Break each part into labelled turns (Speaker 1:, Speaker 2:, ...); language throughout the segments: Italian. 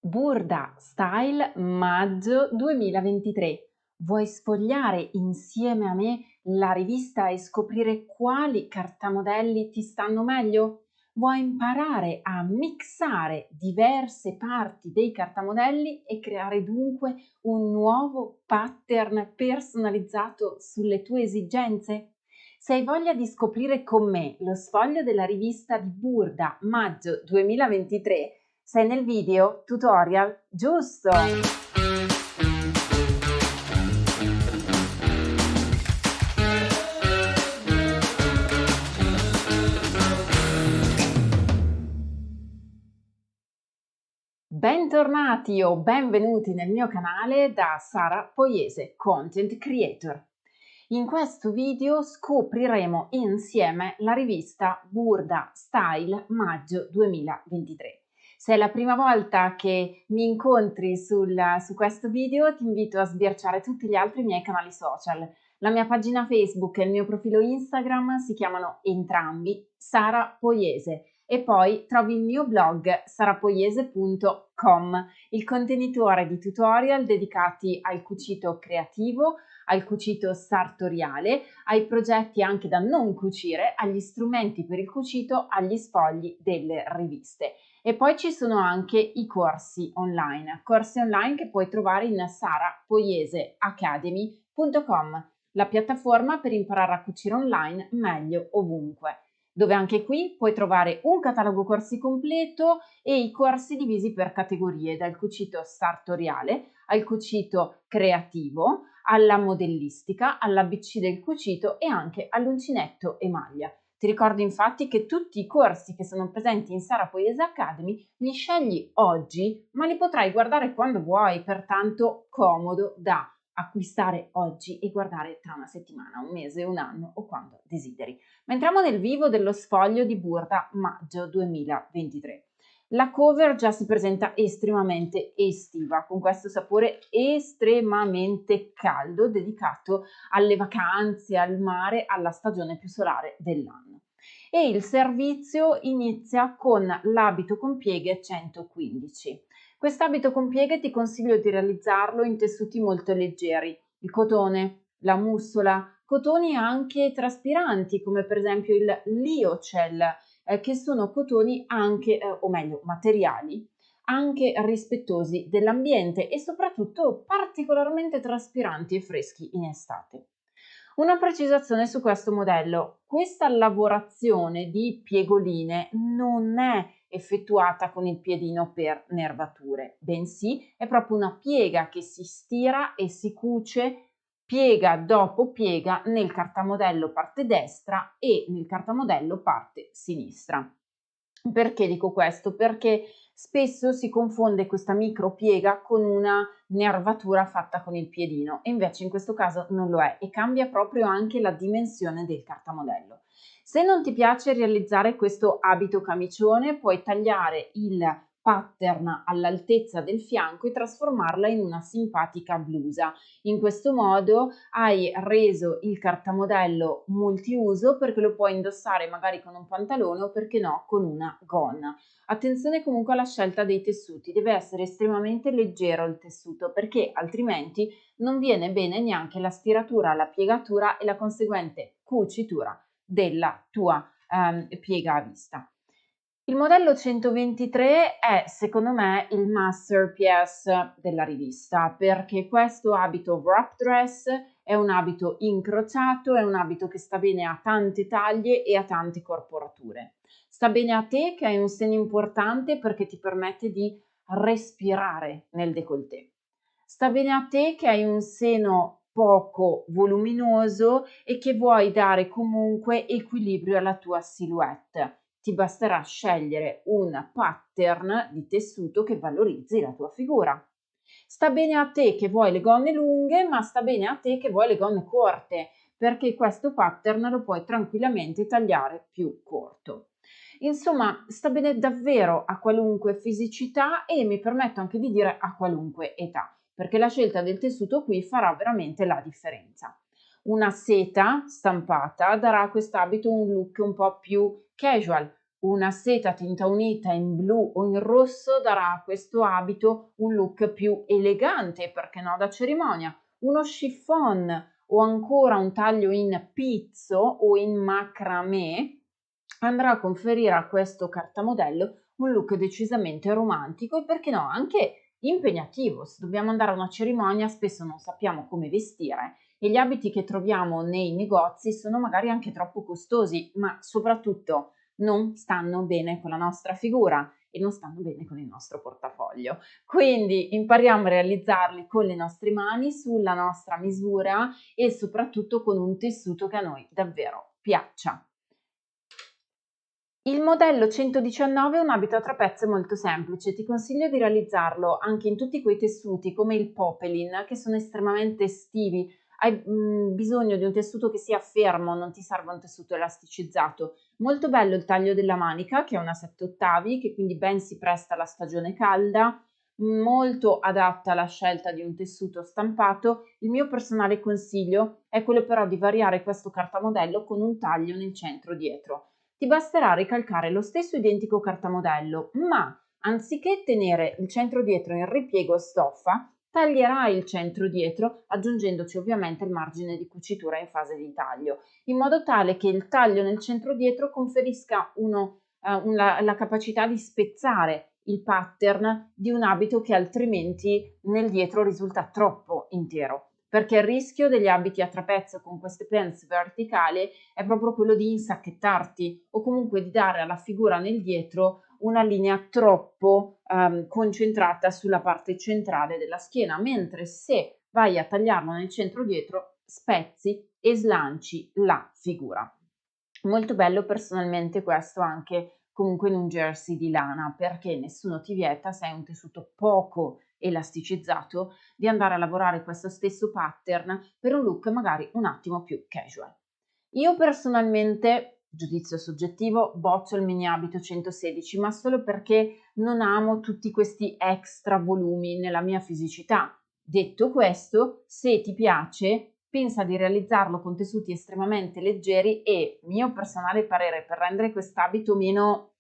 Speaker 1: Burda Style maggio 2023. Vuoi sfogliare insieme a me la rivista e scoprire quali cartamodelli ti stanno meglio? Vuoi imparare a mixare diverse parti dei cartamodelli e creare dunque un nuovo pattern personalizzato sulle tue esigenze? Se hai voglia di scoprire con me lo sfoglio della rivista di Burda maggio 2023, sei nel video tutorial giusto! Bentornati o benvenuti nel mio canale da Sara Poiese, Content Creator. In questo video scopriremo insieme la rivista Burda Style maggio 2023. Se è la prima volta che mi incontri su questo video, ti invito a sbirciare tutti gli altri miei canali social. La mia pagina Facebook e il mio profilo Instagram si chiamano entrambi Sara Poiese e poi trovi il mio blog sarapoiese.com, il contenitore di tutorial dedicati al cucito creativo, al cucito sartoriale, ai progetti anche da non cucire, agli strumenti per il cucito, agli sfogli delle riviste. E poi ci sono anche i corsi online che puoi trovare in sarapoieseacademy.com, la piattaforma per imparare a cucire online meglio ovunque, dove anche qui puoi trovare un catalogo corsi completo e i corsi divisi per categorie, dal cucito sartoriale al cucito creativo, alla modellistica, all'ABC del cucito e anche all'uncinetto e maglia. Ti ricordo infatti che tutti i corsi che sono presenti in Sara Poiese Academy li scegli oggi, ma li potrai guardare quando vuoi, pertanto comodo da acquistare oggi e guardare tra una settimana, un mese, un anno o quando desideri. Ma entriamo nel vivo dello sfoglio di Burda maggio 2023. La cover già si presenta estremamente estiva, con questo sapore estremamente caldo dedicato alle vacanze, al mare, alla stagione più solare dell'anno. E il servizio inizia con l'abito con pieghe 115. Quest'abito con pieghe ti consiglio di realizzarlo in tessuti molto leggeri, il cotone, la mussola, cotoni anche traspiranti come per esempio il Lyocell, che sono cotoni anche, o meglio materiali, anche rispettosi dell'ambiente e soprattutto particolarmente traspiranti e freschi in estate. Una precisazione su questo modello: questa lavorazione di piegoline non è effettuata con il piedino per nervature, bensì è proprio una piega che si stira e si cuce piega dopo piega nel cartamodello parte destra e nel cartamodello parte sinistra. Perché dico questo? Perché spesso si confonde questa micro piega con una nervatura fatta con il piedino e invece in questo caso non lo è e cambia proprio anche la dimensione del cartamodello. Se non ti piace realizzare questo abito camicione, puoi tagliare il pattern all'altezza del fianco e trasformarla in una simpatica blusa. In questo modo hai reso il cartamodello multiuso perché lo puoi indossare magari con un pantalone o perché no con una gonna. Attenzione comunque alla scelta dei tessuti, deve essere estremamente leggero il tessuto perché altrimenti non viene bene neanche la stiratura, la piegatura e la conseguente cucitura della tua piega a vista. Il modello 123 è secondo me il masterpiece della rivista perché questo abito wrap dress è un abito incrociato, è un abito che sta bene a tante taglie e a tante corporature. Sta bene a te che hai un seno importante perché ti permette di respirare nel décolleté. Sta bene a te che hai un seno poco voluminoso e che vuoi dare comunque equilibrio alla tua silhouette. Ti basterà scegliere un pattern di tessuto che valorizzi la tua figura. Sta bene a te che vuoi le gonne lunghe, ma sta bene a te che vuoi le gonne corte, perché questo pattern lo puoi tranquillamente tagliare più corto. Insomma, sta bene davvero a qualunque fisicità e mi permetto anche di dire a qualunque età, perché la scelta del tessuto qui farà veramente la differenza. Una seta stampata darà a quest'abito un look un po' più casual, una seta tinta unita in blu o in rosso darà a questo abito un look più elegante, perché no, da cerimonia. Uno chiffon o ancora un taglio in pizzo o in macramè andrà a conferire a questo cartamodello un look decisamente romantico e perché no, anche impegnativo. Se dobbiamo andare a una cerimonia spesso non sappiamo come vestire e gli abiti che troviamo nei negozi sono magari anche troppo costosi, ma soprattutto non stanno bene con la nostra figura e non stanno bene con il nostro portafoglio. Quindi impariamo a realizzarli con le nostre mani, sulla nostra misura e soprattutto con un tessuto che a noi davvero piaccia. Il modello 119 è un abito a trapezzo molto semplice, ti consiglio di realizzarlo anche in tutti quei tessuti come il poplin che sono estremamente estivi, hai bisogno di un tessuto che sia fermo, non ti serve un tessuto elasticizzato. Molto bello il taglio della manica che è una 7 ottavi che quindi ben si presta alla stagione calda, molto adatta alla scelta di un tessuto stampato. Il mio personale consiglio è quello però di variare questo cartamodello con un taglio nel centro dietro. Ti basterà ricalcare lo stesso identico cartamodello, ma anziché tenere il centro dietro in ripiego stoffa, taglierai il centro dietro aggiungendoci ovviamente il margine di cucitura in fase di taglio, in modo tale che il taglio nel centro dietro conferisca la capacità di spezzare il pattern di un abito che altrimenti nel dietro risulta troppo intero. Perché il rischio degli abiti a trapezzo con queste pants verticali è proprio quello di insacchettarti o comunque di dare alla figura nel dietro una linea troppo concentrata sulla parte centrale della schiena, mentre se vai a tagliarlo nel centro dietro spezzi e slanci la figura. Molto bello personalmente questo anche comunque in un jersey di lana, perché nessuno ti vieta, se hai un tessuto poco elasticizzato, di andare a lavorare questo stesso pattern per un look magari un attimo più casual. Io personalmente, giudizio soggettivo, boccio il mini abito 116, ma solo perché non amo tutti questi extra volumi nella mia fisicità. Detto questo, se ti piace, pensa di realizzarlo con tessuti estremamente leggeri e, mio personale parere, per rendere quest'abito meno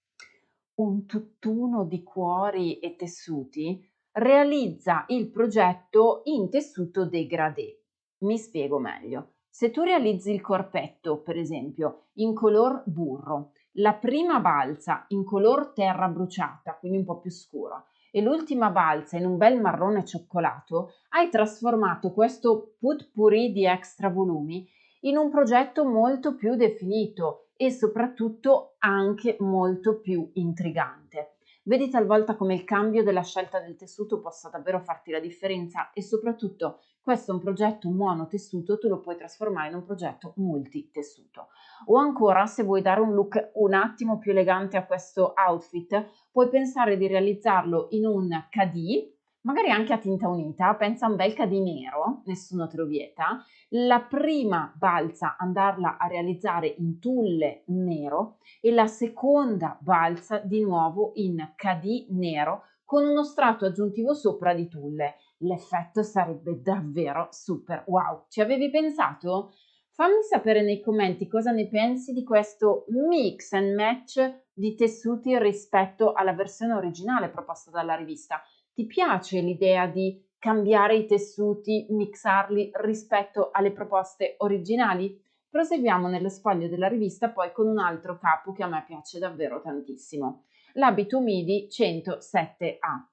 Speaker 1: un tutt'uno di cuori e tessuti, realizza il progetto in tessuto dégradé. Mi spiego meglio. Se tu realizzi il corpetto, per esempio, in color burro, la prima balza in color terra bruciata, quindi un po' più scura, e l'ultima balza in un bel marrone cioccolato, hai trasformato questo potpourri di extra volumi in un progetto molto più definito e soprattutto anche molto più intrigante. Vedi talvolta come il cambio della scelta del tessuto possa davvero farti la differenza e soprattutto questo è un progetto monotessuto, tu lo puoi trasformare in un progetto multitessuto. O ancora, se vuoi dare un look un attimo più elegante a questo outfit, puoi pensare di realizzarlo in un cadì, magari anche a tinta unita, pensa a un bel cadì nero, nessuno te lo vieta, la prima balza andarla a realizzare in tulle nero e la seconda balza di nuovo in cadì nero con uno strato aggiuntivo sopra di tulle. L'effetto sarebbe davvero super wow. Ci avevi pensato? Fammi sapere nei commenti cosa ne pensi di questo mix and match di tessuti rispetto alla versione originale proposta dalla rivista. Ti piace l'idea di cambiare i tessuti, mixarli rispetto alle proposte originali? Proseguiamo nello sfoglio della rivista poi con un altro capo che a me piace davvero tantissimo, l'abito midi 107A.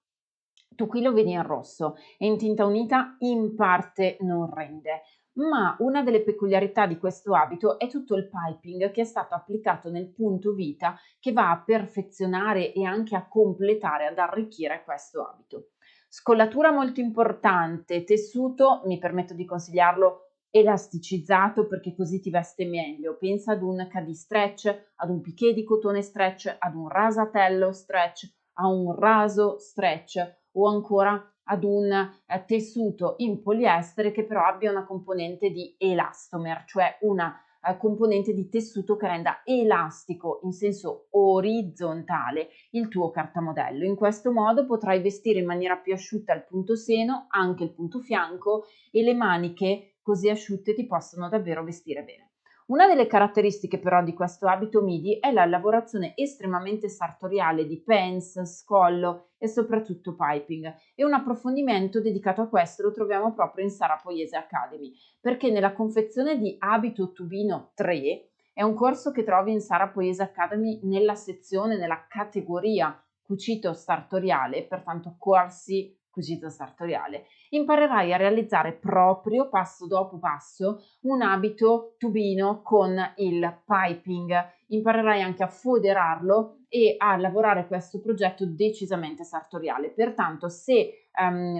Speaker 1: Tu qui lo vedi in rosso e in tinta unita in parte non rende, ma una delle peculiarità di questo abito è tutto il piping che è stato applicato nel punto vita che va a perfezionare e anche a completare, ad arricchire questo abito. Scollatura molto importante, tessuto, mi permetto di consigliarlo elasticizzato perché così ti veste meglio. Pensa ad un cadi stretch, ad un piché di cotone stretch, ad un rasatello stretch, a un raso stretch o ancora ad un tessuto in poliestere che però abbia una componente di elastomer, cioè una componente di tessuto che renda elastico in senso orizzontale il tuo cartamodello. In questo modo potrai vestire in maniera più asciutta il punto seno, anche il punto fianco e le maniche così asciutte ti possono davvero vestire bene. Una delle caratteristiche però di questo abito midi è la lavorazione estremamente sartoriale di pens, scollo e soprattutto piping, e un approfondimento dedicato a questo lo troviamo proprio in Sara Poiese Academy, perché nella confezione di abito tubino 3 è un corso che trovi in Sara Poiese Academy nella categoria cucito sartoriale, pertanto corsi cucito sartoriale. Imparerai a realizzare proprio passo dopo passo un abito tubino con il piping. Imparerai anche a foderarlo e a lavorare questo progetto decisamente sartoriale. Pertanto, se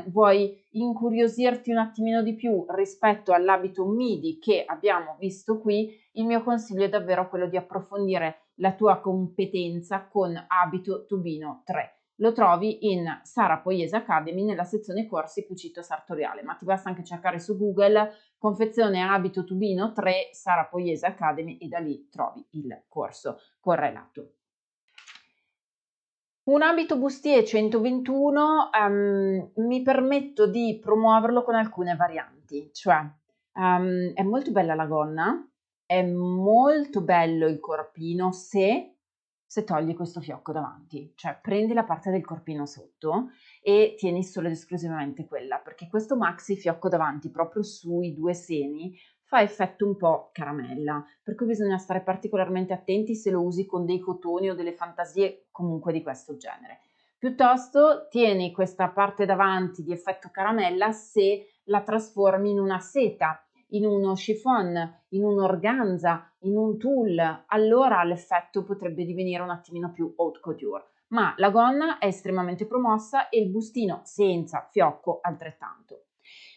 Speaker 1: vuoi incuriosirti un attimino di più rispetto all'abito midi che abbiamo visto qui, il mio consiglio è davvero quello di approfondire la tua competenza con abito tubino 3. Lo trovi in Sara Poiese Academy nella sezione corsi cucito sartoriale, ma ti basta anche cercare su Google confezione abito tubino 3 Sara Poiese Academy e da lì trovi il corso correlato. Un abito bustier 121 mi permetto di promuoverlo con alcune varianti, cioè è molto bella la gonna, è molto bello il corpino se togli questo fiocco davanti, cioè prendi la parte del corpino sotto e tieni solo ed esclusivamente quella, perché questo maxi fiocco davanti proprio sui due seni fa effetto un po' caramella, per cui bisogna stare particolarmente attenti se lo usi con dei cotoni o delle fantasie comunque di questo genere. Piuttosto tieni questa parte davanti di effetto caramella se la trasformi in una seta, in uno chiffon, in un organza, in un tulle, allora l'effetto potrebbe divenire un attimino più haute couture. Ma la gonna è estremamente promossa e il bustino senza fiocco altrettanto.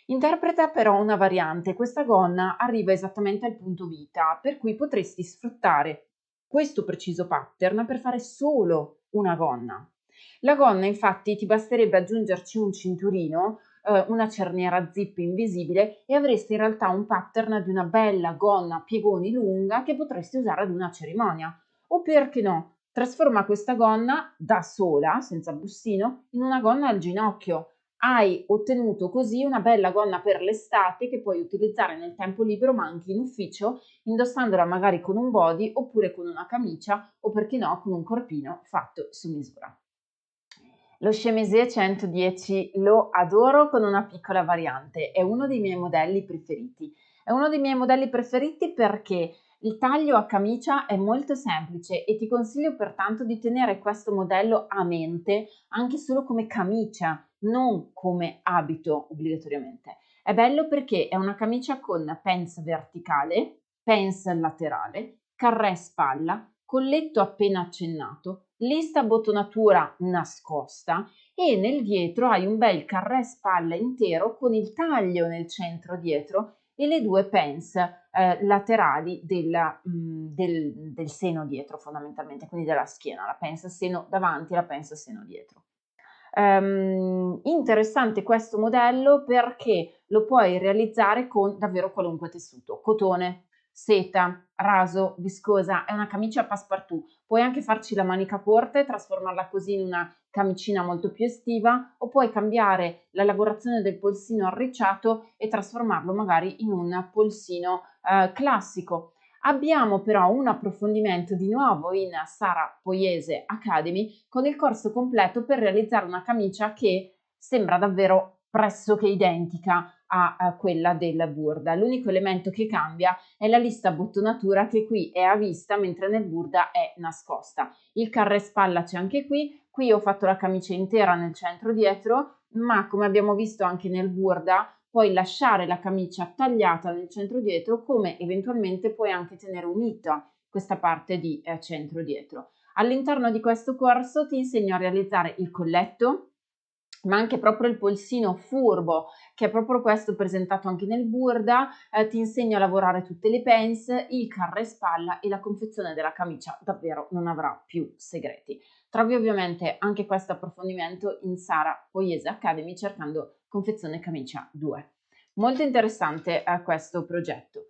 Speaker 1: Interpreta però una variante, questa gonna arriva esattamente al punto vita, per cui potresti sfruttare questo preciso pattern per fare solo una gonna. La gonna infatti ti basterebbe aggiungerci un cinturino, una cerniera zip invisibile e avresti in realtà un pattern di una bella gonna a piegoni lunga che potresti usare ad una cerimonia. O perché no, trasforma questa gonna da sola, senza bustino, in una gonna al ginocchio. Hai ottenuto così una bella gonna per l'estate che puoi utilizzare nel tempo libero ma anche in ufficio, indossandola magari con un body oppure con una camicia o perché no con un corpino fatto su misura. Lo Chemisier 110 lo adoro con una piccola variante, è uno dei miei modelli preferiti. È uno dei miei modelli preferiti perché il taglio a camicia è molto semplice e ti consiglio pertanto di tenere questo modello a mente anche solo come camicia, non come abito obbligatoriamente. È bello perché è una camicia con pens verticale, pens laterale, carré spalla, colletto appena accennato, lista botonatura nascosta e nel dietro hai un bel carré spalla intero con il taglio nel centro dietro e le due pens laterali del seno dietro fondamentalmente, quindi della schiena, la pens seno davanti e la pens seno dietro. Interessante questo modello perché lo puoi realizzare con davvero qualunque tessuto, cotone, seta, raso, viscosa, è una camicia a passepartout. Puoi anche farci la manica corta e trasformarla così in una camicina molto più estiva o puoi cambiare la lavorazione del polsino arricciato e trasformarlo magari in un polsino classico. Abbiamo però un approfondimento di nuovo in Sara Poiese Academy con il corso completo per realizzare una camicia che sembra davvero pressoché identica a quella della Burda. L'unico elemento che cambia è la lista bottonatura che qui è a vista mentre nel Burda è nascosta. Il carre spalla c'è anche qui ho fatto la camicia intera nel centro dietro, ma come abbiamo visto anche nel Burda puoi lasciare la camicia tagliata nel centro dietro, come eventualmente puoi anche tenere unita questa parte di centro dietro. All'interno di questo corso ti insegno a realizzare il colletto, ma anche proprio il polsino furbo, che è proprio questo presentato anche nel Burda, ti insegno a lavorare tutte le pens, il carre spalla e la confezione della camicia davvero non avrà più segreti. Trovi ovviamente anche questo approfondimento in Sara Poiese Academy cercando confezione camicia 2. Molto interessante questo progetto.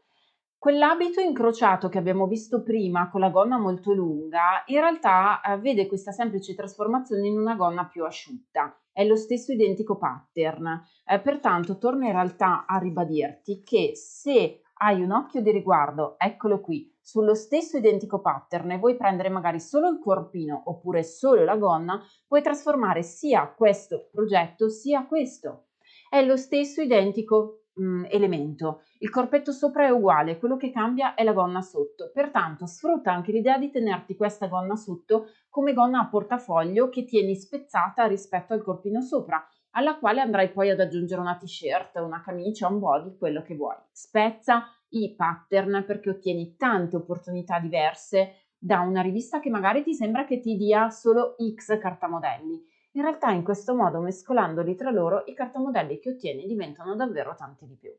Speaker 1: Quell'abito incrociato che abbiamo visto prima con la gonna molto lunga, in realtà vede questa semplice trasformazione in una gonna più asciutta. È lo stesso identico pattern. Pertanto torno in realtà a ribadirti che se hai un occhio di riguardo, eccolo qui, sullo stesso identico pattern e vuoi prendere magari solo il corpino oppure solo la gonna, puoi trasformare sia questo progetto sia questo. È lo stesso identico elemento. Il corpetto sopra è uguale, quello che cambia è la gonna sotto. Pertanto sfrutta anche l'idea di tenerti questa gonna sotto come gonna a portafoglio che tieni spezzata rispetto al corpino sopra, alla quale andrai poi ad aggiungere una t-shirt, una camicia, un body, quello che vuoi. Spezza i pattern perché ottieni tante opportunità diverse da una rivista che magari ti sembra che ti dia solo X cartamodelli. In realtà in questo modo, mescolandoli tra loro, i cartamodelli che ottieni diventano davvero tanti di più.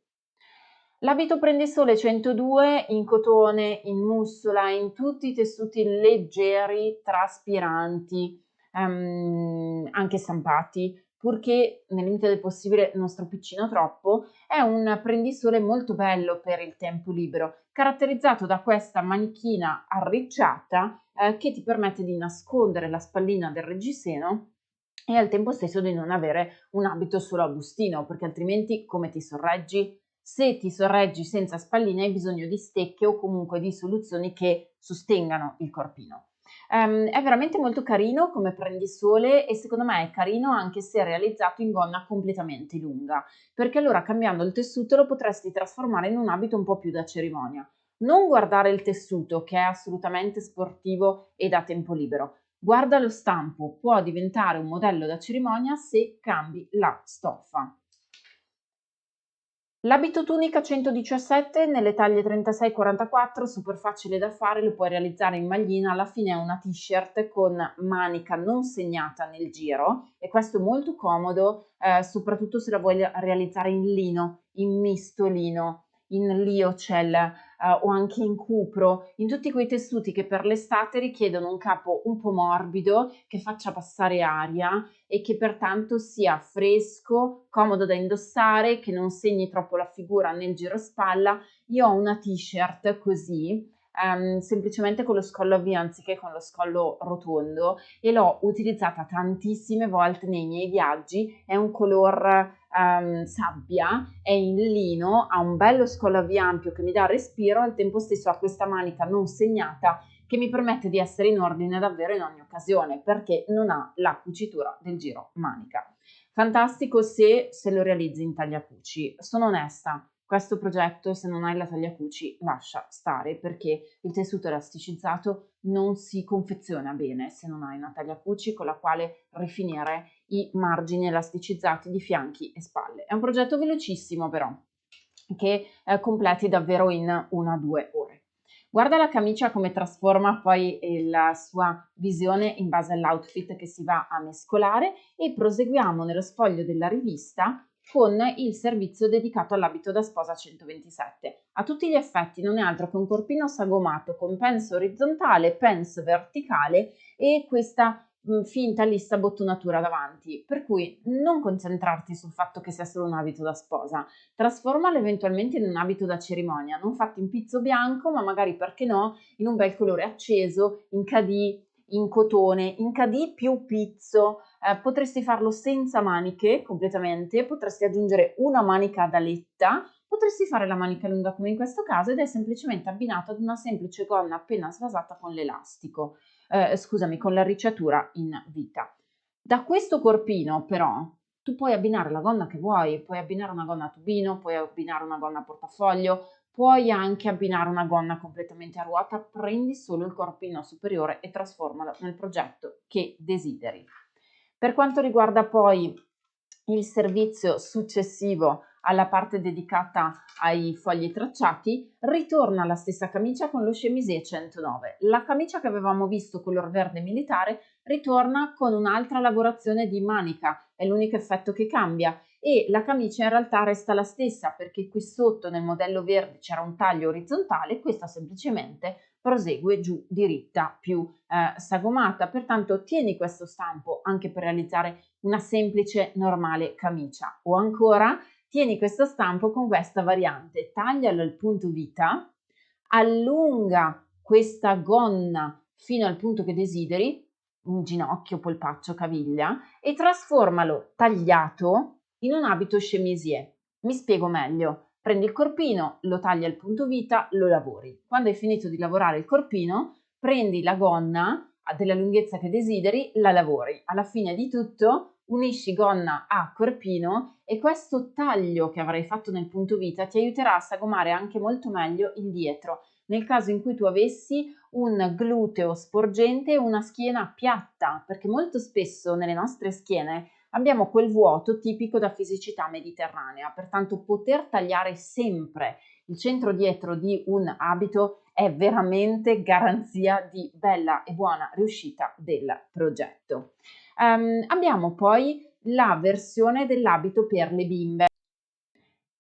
Speaker 1: L'abito Prendisole 102 in cotone, in mussola, in tutti i tessuti leggeri, traspiranti, anche stampati, purché nel limite del possibile non stropiccino troppo, è un prendisole molto bello per il tempo libero, caratterizzato da questa manichina arricciata che ti permette di nascondere la spallina del reggiseno e al tempo stesso di non avere un abito solo a bustino, perché altrimenti come ti sorreggi? Se ti sorreggi senza spalline hai bisogno di stecche o comunque di soluzioni che sostengano il corpino. È veramente molto carino come prendisole e secondo me è carino anche se realizzato in gonna completamente lunga, perché allora cambiando il tessuto lo potresti trasformare in un abito un po' più da cerimonia. Non guardare il tessuto che è assolutamente sportivo e da tempo libero. Guarda lo stampo, può diventare un modello da cerimonia se cambi la stoffa. L'abito tunica 117 nelle taglie 36-44, super facile da fare, lo puoi realizzare in maglina, alla fine è una t-shirt con manica non segnata nel giro e questo è molto comodo, soprattutto se la vuoi realizzare in lino, in misto lino, in liocell o anche in cupro, in tutti quei tessuti che per l'estate richiedono un capo un po' morbido, che faccia passare aria e che pertanto sia fresco, comodo da indossare, che non segni troppo la figura nel girospalla. Io ho una t-shirt così, semplicemente con lo scollo a V anziché con lo scollo rotondo e l'ho utilizzata tantissime volte nei miei viaggi, è un color sabbia, è in lino, ha un bello scollo a V ampio che mi dà respiro, al tempo stesso ha questa manica non segnata che mi permette di essere in ordine davvero in ogni occasione perché non ha la cucitura del giro manica. Fantastico se lo realizzi in tagliacuci. Sono onesta, questo progetto se non hai la tagliacuci lascia stare perché il tessuto elasticizzato non si confeziona bene se non hai una tagliacuci con la quale rifinire i margini elasticizzati di fianchi e spalle. È un progetto velocissimo però che completi davvero in 1-2 ore. Guarda la camicia come trasforma poi la sua visione in base all'outfit che si va a mescolare e proseguiamo nello sfoglio della rivista con il servizio dedicato all'abito da sposa 127. A tutti gli effetti non è altro che un corpino sagomato con pens orizzontale, pens verticale e questa finta lissa bottonatura davanti, per cui non concentrarti sul fatto che sia solo un abito da sposa, trasformalo eventualmente in un abito da cerimonia, non fatto in pizzo bianco, ma magari perché no, in un bel colore acceso, in cadì, in cotone, in cadì più pizzo, potresti farlo senza maniche completamente, potresti aggiungere una manica ad aletta, potresti fare la manica lunga come in questo caso ed è semplicemente abbinato ad una semplice gonna appena svasata con l'elastico, scusami, con l'arricciatura in vita. Da questo corpino però tu puoi abbinare la gonna che vuoi, puoi abbinare una gonna a tubino, puoi abbinare una gonna a portafoglio, puoi anche abbinare una gonna completamente a ruota, prendi solo il corpino superiore e trasformalo nel progetto che desideri. Per quanto riguarda poi il servizio successivo alla parte dedicata ai fogli tracciati, ritorna la stessa camicia con lo chemisier 109. La camicia che avevamo visto color verde militare ritorna con un'altra lavorazione di manica, è l'unico effetto che cambia e la camicia in realtà resta la stessa perché qui sotto nel modello verde c'era un taglio orizzontale, questa semplicemente prosegue giù diritta più sagomata, pertanto tieni questo stampo anche per realizzare una semplice normale camicia o ancora tieni questo stampo con questa variante, taglialo al punto vita, allunga questa gonna fino al punto che desideri, un ginocchio, polpaccio, caviglia e trasformalo tagliato in un abito chemisier. Mi spiego meglio. Prendi il corpino, lo tagli al punto vita, lo lavori. Quando hai finito di lavorare il corpino, prendi la gonna della lunghezza che desideri, la lavori. Alla fine di tutto unisci gonna a corpino e questo taglio che avrai fatto nel punto vita ti aiuterà a sagomare anche molto meglio il dietro, nel caso in cui tu avessi un gluteo sporgente e una schiena piatta, perché molto spesso nelle nostre schiene abbiamo quel vuoto tipico da fisicità mediterranea, pertanto poter tagliare sempre il centro dietro di un abito è veramente garanzia di bella e buona riuscita del progetto. Abbiamo poi la versione dell'abito per le bimbe.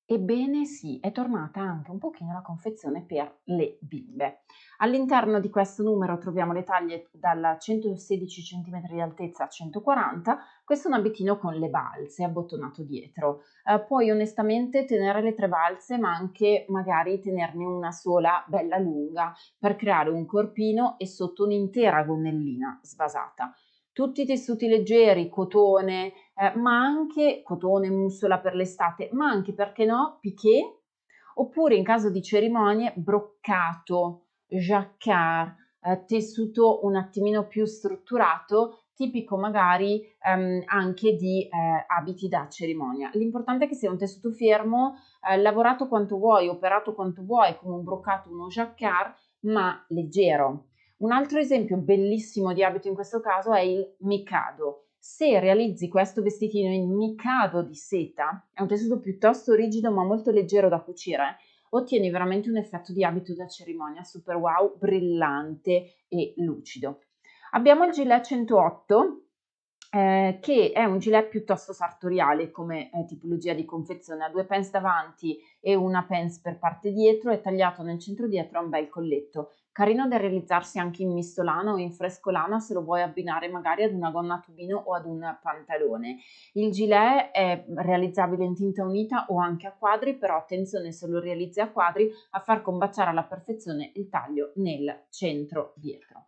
Speaker 1: Ebbene sì, è tornata anche un pochino la confezione per le bimbe. All'interno di questo numero troviamo le taglie dalla 116 cm di altezza a 140. Questo è un abitino con le balze, abbottonato dietro. Puoi onestamente tenere le 3 balze, ma anche magari tenerne una sola bella lunga per creare un corpino e sotto un'intera gonnellina svasata. Tutti i tessuti leggeri, cotone, ma anche cotone, mussola per l'estate, ma anche, perché no, piqué, oppure in caso di cerimonie broccato, jacquard, tessuto un attimino più strutturato, tipico magari anche di abiti da cerimonia. L'importante è che sia un tessuto fermo, lavorato quanto vuoi, operato quanto vuoi, come un broccato, uno jacquard, ma leggero. Un altro esempio bellissimo di abito in questo caso è il mikado. Se realizzi questo vestitino in mikado di seta, è un tessuto piuttosto rigido ma molto leggero da cucire, ottieni veramente un effetto di abito da cerimonia super wow, brillante e lucido. Abbiamo il gilet 108, che è un gilet piuttosto sartoriale come tipologia di confezione, ha 2 pence davanti e una pence per parte dietro, è tagliato nel centro dietro, ha un bel colletto. Carino da realizzarsi anche in mistolana o in frescolana se lo vuoi abbinare magari ad una gonna a tubino o ad un pantalone. Il gilet è realizzabile in tinta unita o anche a quadri, però attenzione, se lo realizzi a quadri, a far combaciare alla perfezione il taglio nel centro dietro.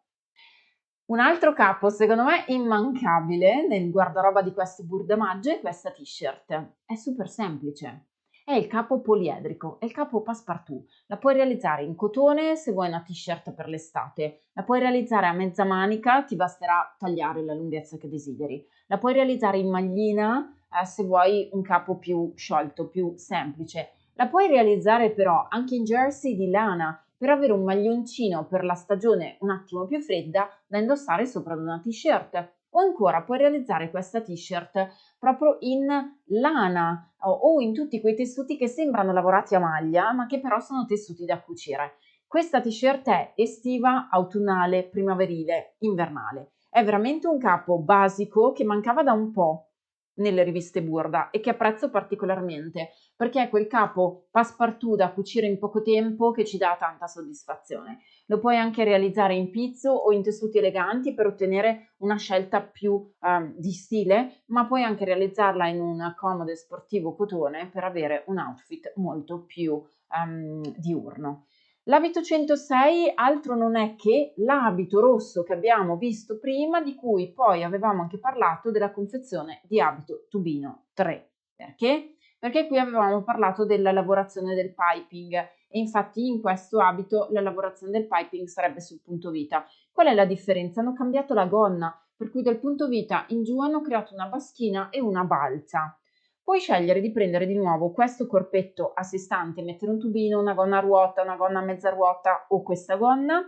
Speaker 1: Un altro capo, secondo me immancabile nel guardaroba di queste burdamagge è questa t-shirt. È super semplice. È il capo poliedrico, è il capo passepartout. La puoi realizzare in cotone se vuoi una t-shirt per l'estate. La puoi realizzare a mezza manica, ti basterà tagliare la lunghezza che desideri. La puoi realizzare in maglina se vuoi un capo più sciolto, più semplice. La puoi realizzare però anche in jersey di lana per avere un maglioncino per la stagione un attimo più fredda da indossare sopra ad una t-shirt. O ancora puoi realizzare questa t-shirt proprio in lana o in tutti quei tessuti che sembrano lavorati a maglia, ma che però sono tessuti da cucire. Questa t-shirt è estiva, autunnale, primaverile, invernale. È veramente un capo basico che mancava da un po' nelle riviste Burda e che apprezzo particolarmente, perché è quel capo passepartout da cucire in poco tempo che ci dà tanta soddisfazione. Lo puoi anche realizzare in pizzo o in tessuti eleganti per ottenere una scelta più di stile, ma puoi anche realizzarla in un comodo e sportivo cotone per avere un outfit molto più diurno. L'abito 106 altro non è che l'abito rosso che abbiamo visto prima, di cui poi avevamo anche parlato della confezione di abito tubino 3. Perché? Perché qui avevamo parlato della lavorazione del piping e infatti in questo abito la lavorazione del piping sarebbe sul punto vita. Qual è la differenza? Hanno cambiato la gonna, per cui dal punto vita in giù hanno creato una baschina e una balza. Puoi scegliere di prendere di nuovo questo corpetto a sé stante, mettere un tubino, una gonna a ruota, una gonna a mezza ruota o questa gonna,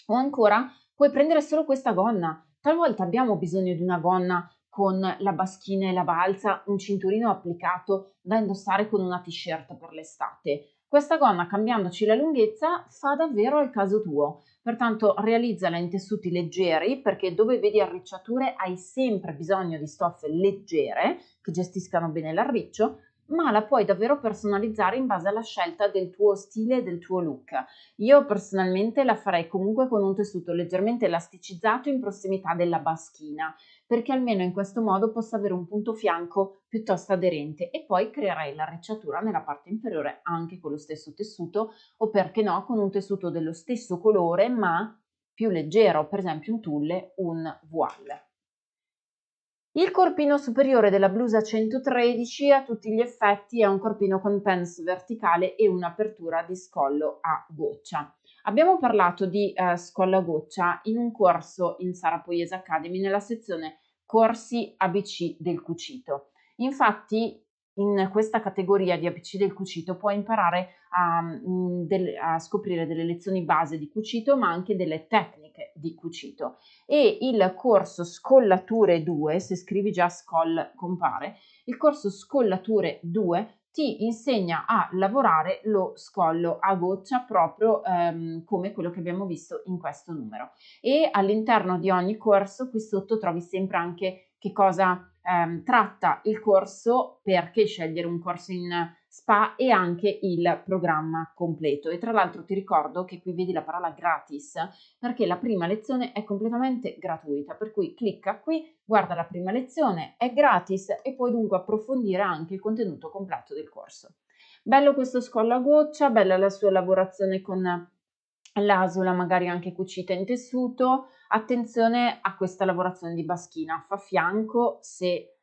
Speaker 1: o ancora puoi prendere solo questa gonna. Talvolta abbiamo bisogno di una gonna con la baschina e la balza, un cinturino applicato da indossare con una t-shirt per l'estate. Questa gonna, cambiandoci la lunghezza, fa davvero al caso tuo. Pertanto realizzala in tessuti leggeri, perché dove vedi arricciature hai sempre bisogno di stoffe leggere che gestiscano bene l'arriccio, ma la puoi davvero personalizzare in base alla scelta del tuo stile e del tuo look. Io personalmente la farei comunque con un tessuto leggermente elasticizzato in prossimità della baschina, perché almeno in questo modo posso avere un punto fianco piuttosto aderente e poi creerei l'arricciatura nella parte inferiore anche con lo stesso tessuto o perché no con un tessuto dello stesso colore ma più leggero, per esempio un tulle, un voile. Il corpino superiore della blusa 113 a tutti gli effetti è un corpino con pens verticale e un'apertura di scollo a goccia. Abbiamo parlato di scollo a goccia in un corso in Sara Poiese Academy nella sezione corsi ABC del cucito. Infatti in questa categoria di ABC del cucito puoi imparare a scoprire delle lezioni base di cucito ma anche delle tecniche di cucito e il corso Scollature 2, se scrivi già Scholl compare, il corso Scollature 2 ti insegna a lavorare lo scollo a goccia proprio come quello che abbiamo visto in questo numero. E all'interno di ogni corso qui sotto trovi sempre anche che cosa tratta il corso, perché scegliere un corso in spa e anche il programma completo. E tra l'altro ti ricordo che qui vedi la parola gratis perché la prima lezione è completamente gratuita, per cui clicca qui, guarda la prima lezione, è gratis e puoi dunque approfondire anche il contenuto completo del corso. Bello questo scollo a goccia, bella la sua lavorazione con l'asula magari anche cucita in tessuto. Attenzione a questa lavorazione di baschina, fa fianco se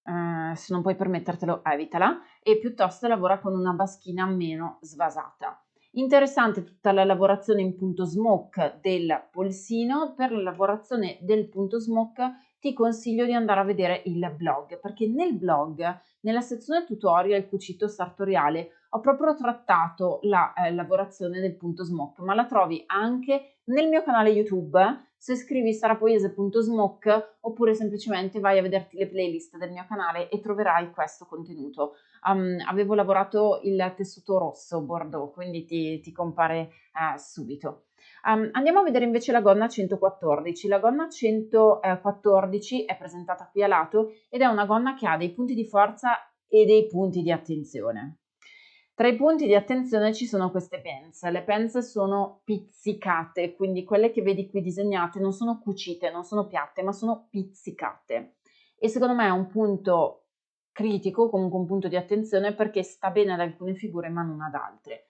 Speaker 1: non puoi permettertelo evitala e piuttosto lavora con una baschina meno svasata. Interessante tutta la lavorazione in punto smoke del polsino. Per la lavorazione del punto smoke ti consiglio di andare a vedere il blog, perché nel blog, nella sezione tutorial cucito sartoriale, ho proprio trattato la lavorazione del punto smoke, ma la trovi anche nel mio canale YouTube. Se scrivi sarapoiese.smoke oppure semplicemente vai a vederti le playlist del mio canale e troverai questo contenuto. Avevo lavorato il tessuto rosso bordeaux, quindi ti compare subito. Andiamo a vedere invece la gonna 114. La gonna 114 è presentata qui a lato ed è una gonna che ha dei punti di forza e dei punti di attenzione. Tra i punti di attenzione ci sono queste pence. Le pence sono pizzicate, quindi quelle che vedi qui disegnate non sono cucite, non sono piatte, ma sono pizzicate. E secondo me è un punto critico, comunque un punto di attenzione, perché sta bene ad alcune figure ma non ad altre.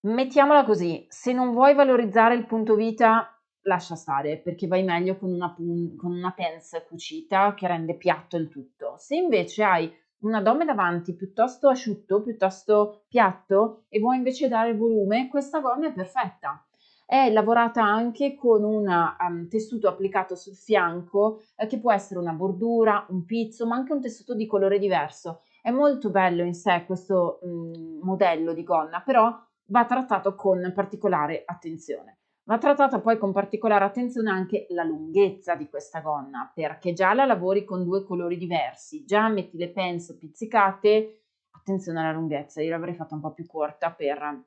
Speaker 1: Mettiamola così, se non vuoi valorizzare il punto vita, lascia stare, perché vai meglio con una pence cucita che rende piatto il tutto. Se invece hai un addome davanti piuttosto asciutto, piuttosto piatto e vuoi invece dare volume, questa gonna è perfetta. È lavorata anche con un tessuto applicato sul fianco che può essere una bordura, un pizzo, ma anche un tessuto di colore diverso. È molto bello in sé questo modello di gonna, però va trattato con particolare attenzione. Va trattata poi con particolare attenzione anche la lunghezza di questa gonna, perché già la lavori con due colori diversi, già metti le pence pizzicate, attenzione alla lunghezza, io l'avrei fatta un po' più corta per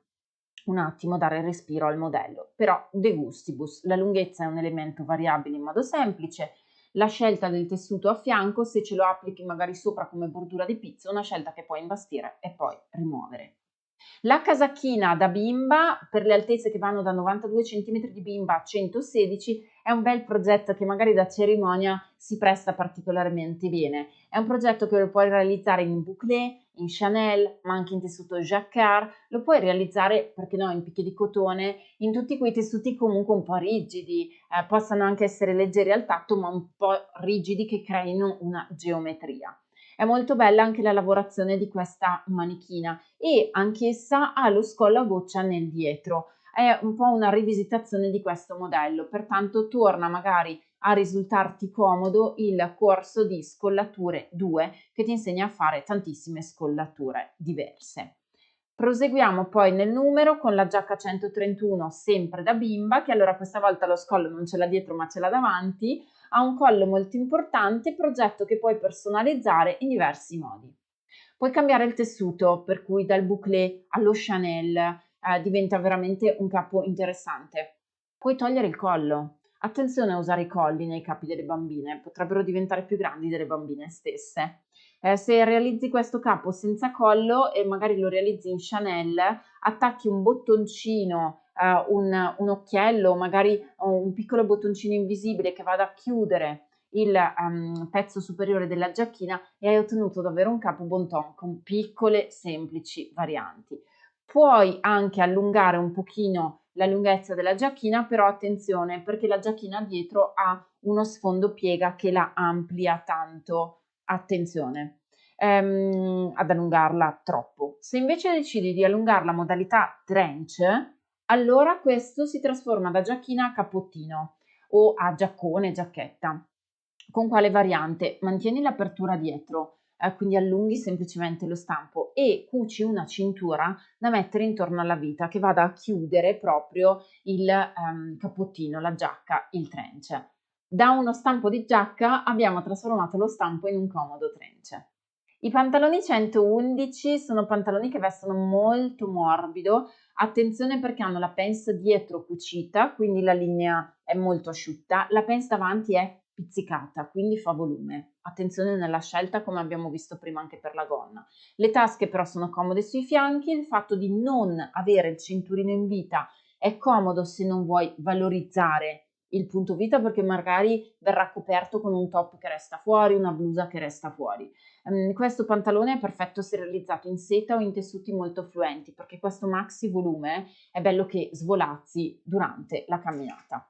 Speaker 1: un attimo dare respiro al modello, però de gustibus, la lunghezza è un elemento variabile in modo semplice, la scelta del tessuto a fianco, se ce lo applichi magari sopra come bordura di pizzo, è una scelta che puoi imbastire e poi rimuovere. La casacchina da bimba per le altezze che vanno da 92 cm di bimba a 116 è un bel progetto che magari da cerimonia si presta particolarmente bene. È un progetto che lo puoi realizzare in bouclé, in Chanel, ma anche in tessuto jacquard, lo puoi realizzare, perché no, in picche di cotone, in tutti quei tessuti comunque un po' rigidi, possano anche essere leggeri al tatto, ma un po' rigidi che creino una geometria. È molto bella anche la lavorazione di questa manichina e anch'essa ha lo scollo a goccia nel dietro. È un po' una rivisitazione di questo modello, pertanto torna magari a risultarti comodo il corso di scollature 2 che ti insegna a fare tantissime scollature diverse. Proseguiamo poi nel numero con la giacca 131 sempre da bimba, che allora questa volta lo scollo non ce l'ha dietro ma ce l'ha davanti, ha un collo molto importante, progetto che puoi personalizzare in diversi modi. Puoi cambiare il tessuto, per cui dal bouclé allo Chanel diventa veramente un capo interessante. Puoi togliere il collo. Attenzione a usare i colli nei capi delle bambine, potrebbero diventare più grandi delle bambine stesse. Se realizzi questo capo senza collo e magari lo realizzi in Chanel, attacchi un bottoncino, un occhiello, magari un piccolo bottoncino invisibile che vada a chiudere il pezzo superiore della giacchina e hai ottenuto davvero un capo bon ton con piccole semplici varianti. Puoi anche allungare un pochino la lunghezza della giacchina, però attenzione perché la giacchina dietro ha uno sfondo piega che la amplia tanto. Attenzione ad allungarla troppo. Se invece decidi di allungarla modalità trench, allora questo si trasforma da giacchina a cappottino o a giaccone, giacchetta. Con quale variante? Mantieni l'apertura dietro, quindi allunghi semplicemente lo stampo e cuci una cintura da mettere intorno alla vita che vada a chiudere proprio il cappottino, la giacca, il trench. Da uno stampo di giacca abbiamo trasformato lo stampo in un comodo trench. I pantaloni 111 sono pantaloni che vestono molto morbido, attenzione perché hanno la pens dietro cucita, quindi la linea è molto asciutta, la pens davanti è pizzicata, quindi fa volume. Attenzione nella scelta come abbiamo visto prima anche per la gonna. Le tasche però sono comode sui fianchi, il fatto di non avere il cinturino in vita è comodo se non vuoi valorizzare il punto vita perché magari verrà coperto con un top che resta fuori, una blusa che resta fuori. Questo pantalone è perfetto se realizzato in seta o in tessuti molto fluenti perché questo maxi volume è bello che svolazzi durante la camminata.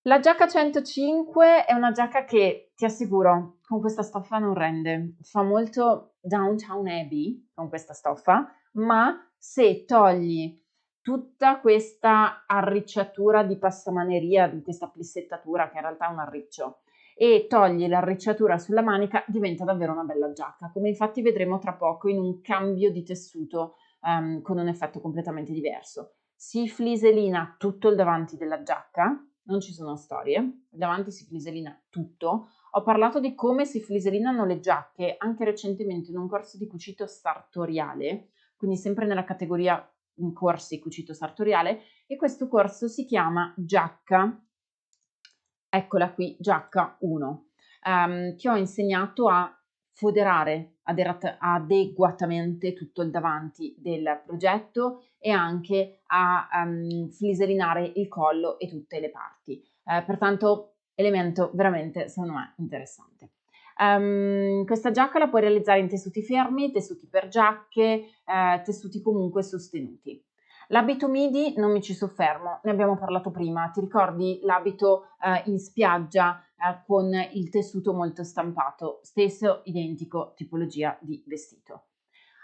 Speaker 1: La giacca 105 è una giacca che, ti assicuro, con questa stoffa non rende. Fa molto Downton Abbey con questa stoffa, ma se togli tutta questa arricciatura di passamaneria, di questa plissettatura che in realtà è un arriccio, e togli l'arricciatura sulla manica, diventa davvero una bella giacca, come infatti vedremo tra poco in un cambio di tessuto con un effetto completamente diverso. Si fliselina tutto il davanti della giacca, non ci sono storie, davanti si fliselina tutto. Ho parlato di come si fliselinano le giacche anche recentemente in un corso di cucito sartoriale, quindi sempre nella categoria in corsi cucito sartoriale, e questo corso si chiama giacca, eccola qui, giacca 1. Ti ho insegnato a foderare adeguatamente tutto il davanti del progetto e anche a fliselinare il collo e tutte le parti. Pertanto elemento veramente secondo me interessante. Questa giacca la puoi realizzare in tessuti fermi, tessuti per giacche, tessuti comunque sostenuti. L'abito midi non mi ci soffermo, ne abbiamo parlato prima, ti ricordi l'abito in spiaggia con il tessuto molto stampato, stesso identico tipologia di vestito.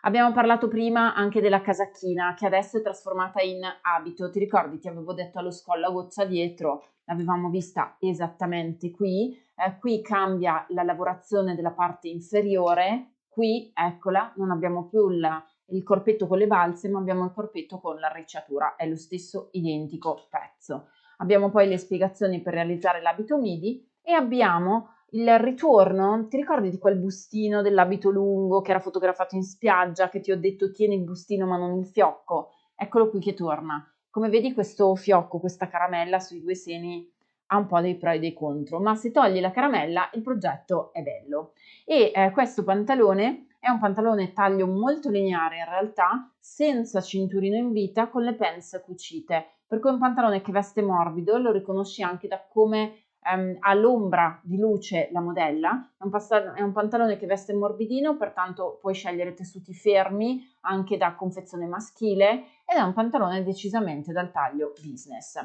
Speaker 1: Abbiamo parlato prima anche della casacchina che adesso è trasformata in abito, ti ricordi ti avevo detto allo scollo a goccia dietro, l'avevamo vista esattamente qui, qui cambia la lavorazione della parte inferiore, qui eccola, non abbiamo più il corpetto con le balze, ma abbiamo il corpetto con l'arricciatura, è lo stesso identico pezzo. Abbiamo poi le spiegazioni per realizzare l'abito midi e abbiamo il ritorno, ti ricordi di quel bustino dell'abito lungo che era fotografato in spiaggia, che ti ho detto tieni il bustino ma non il fiocco? Eccolo qui che torna. Come vedi questo fiocco, questa caramella sui due seni ha un po' dei pro e dei contro, ma se togli la caramella il progetto è bello. E questo pantalone è un pantalone taglio molto lineare in realtà, senza cinturino in vita, con le pens cucite, per cui è un pantalone che veste morbido, lo riconosci anche da come ha l'ombra di luce la modella, è un pantalone che veste morbidino, pertanto puoi scegliere tessuti fermi anche da confezione maschile ed è un pantalone decisamente dal taglio business.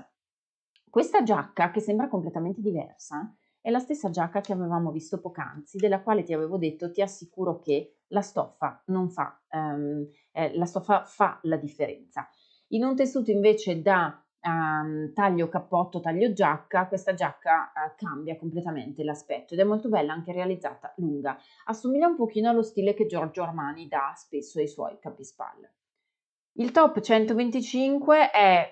Speaker 1: Questa giacca, che sembra completamente diversa, è la stessa giacca che avevamo visto poc'anzi, della quale ti avevo detto, ti assicuro che la stoffa non fa, la stoffa fa la differenza. In un tessuto invece da taglio cappotto, taglio giacca, questa giacca cambia completamente l'aspetto ed è molto bella anche realizzata lunga. Assomiglia un pochino allo stile che Giorgio Armani dà spesso ai suoi capispalle. Il top 125 è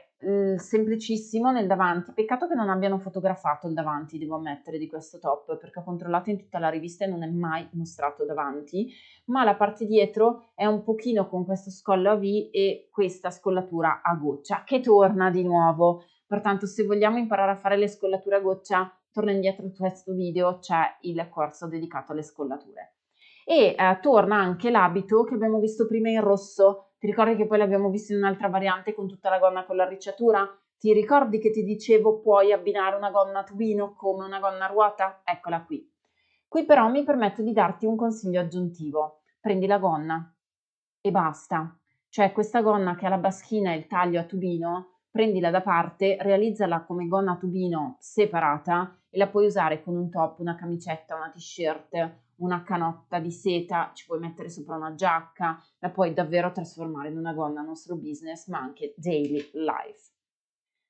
Speaker 1: semplicissimo nel davanti, peccato che non abbiano fotografato il davanti, devo ammettere, di questo top, perché ho controllato in tutta la rivista e non è mai mostrato davanti, ma la parte dietro è un pochino con questo scollo a V e questa scollatura a goccia, che torna di nuovo. Pertanto se vogliamo imparare a fare le scollature a goccia, torna indietro questo video, c'è il corso dedicato alle scollature. E torna anche l'abito che abbiamo visto prima in rosso. Ti ricordi che poi l'abbiamo visto in un'altra variante con tutta la gonna con l'arricciatura? Ti ricordi che ti dicevo puoi abbinare una gonna a tubino come una gonna a ruota? Eccola qui. Qui però mi permetto di darti un consiglio aggiuntivo. Prendi la gonna e basta. Cioè questa gonna che ha la baschina e il taglio a tubino, prendila da parte, realizzala come gonna a tubino separata e la puoi usare con un top, una camicetta, una t-shirt, una canotta di seta, ci puoi mettere sopra una giacca, la puoi davvero trasformare in una gonna nostro business, ma anche daily life.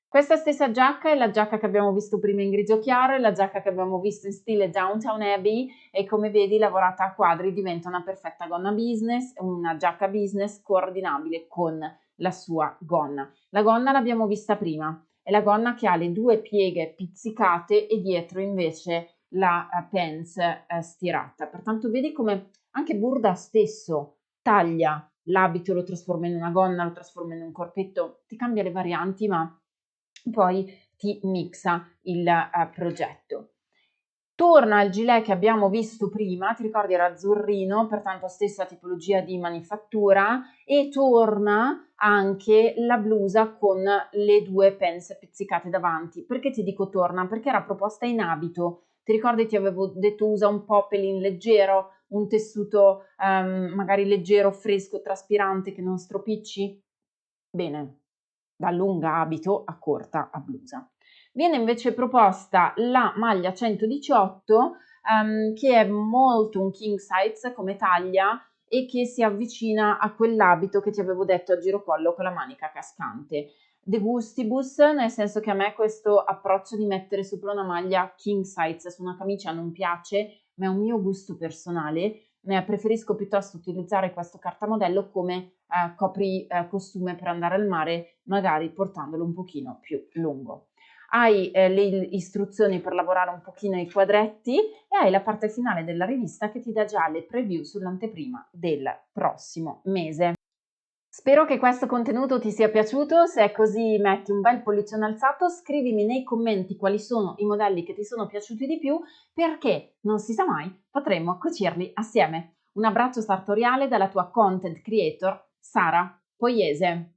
Speaker 1: Questa stessa giacca è la giacca che abbiamo visto prima in grigio chiaro, è la giacca che abbiamo visto in stile Downtown Abbey e come vedi lavorata a quadri diventa una perfetta gonna business, una giacca business coordinabile con la sua gonna. La gonna l'abbiamo vista prima, è la gonna che ha le due pieghe pizzicate e dietro invece la pants stirata. Pertanto vedi come anche Burda stesso taglia l'abito, lo trasforma in una gonna, lo trasforma in un corpetto, ti cambia le varianti ma poi ti mixa il progetto. Torna al gilet che abbiamo visto prima, ti ricordi era azzurrino, pertanto stessa tipologia di manifattura, e torna anche la blusa con le due pence pizzicate davanti. Perché ti dico torna? Perché era proposta in abito. Ti ricordi ti avevo detto usa un poplin leggero, un tessuto magari leggero, fresco, traspirante che non stropicci? Bene, da lunga abito a corta a blusa. Viene invece proposta la maglia 118 che è molto un king size come taglia e che si avvicina a quell'abito che ti avevo detto a girocollo con la manica cascante. De gustibus, nel senso che a me questo approccio di mettere sopra una maglia king size su una camicia non piace, ma è un mio gusto personale. Preferisco piuttosto utilizzare questo cartamodello come copri costume per andare al mare, magari portandolo un pochino più lungo. Hai le istruzioni per lavorare un pochino i quadretti e hai la parte finale della rivista che ti dà già le preview sull'anteprima del prossimo mese. Spero che questo contenuto ti sia piaciuto, se è così metti un bel pollicione alzato, scrivimi nei commenti quali sono i modelli che ti sono piaciuti di più perché, non si sa mai, potremmo cucirli assieme. Un abbraccio sartoriale dalla tua content creator Sara Poiese.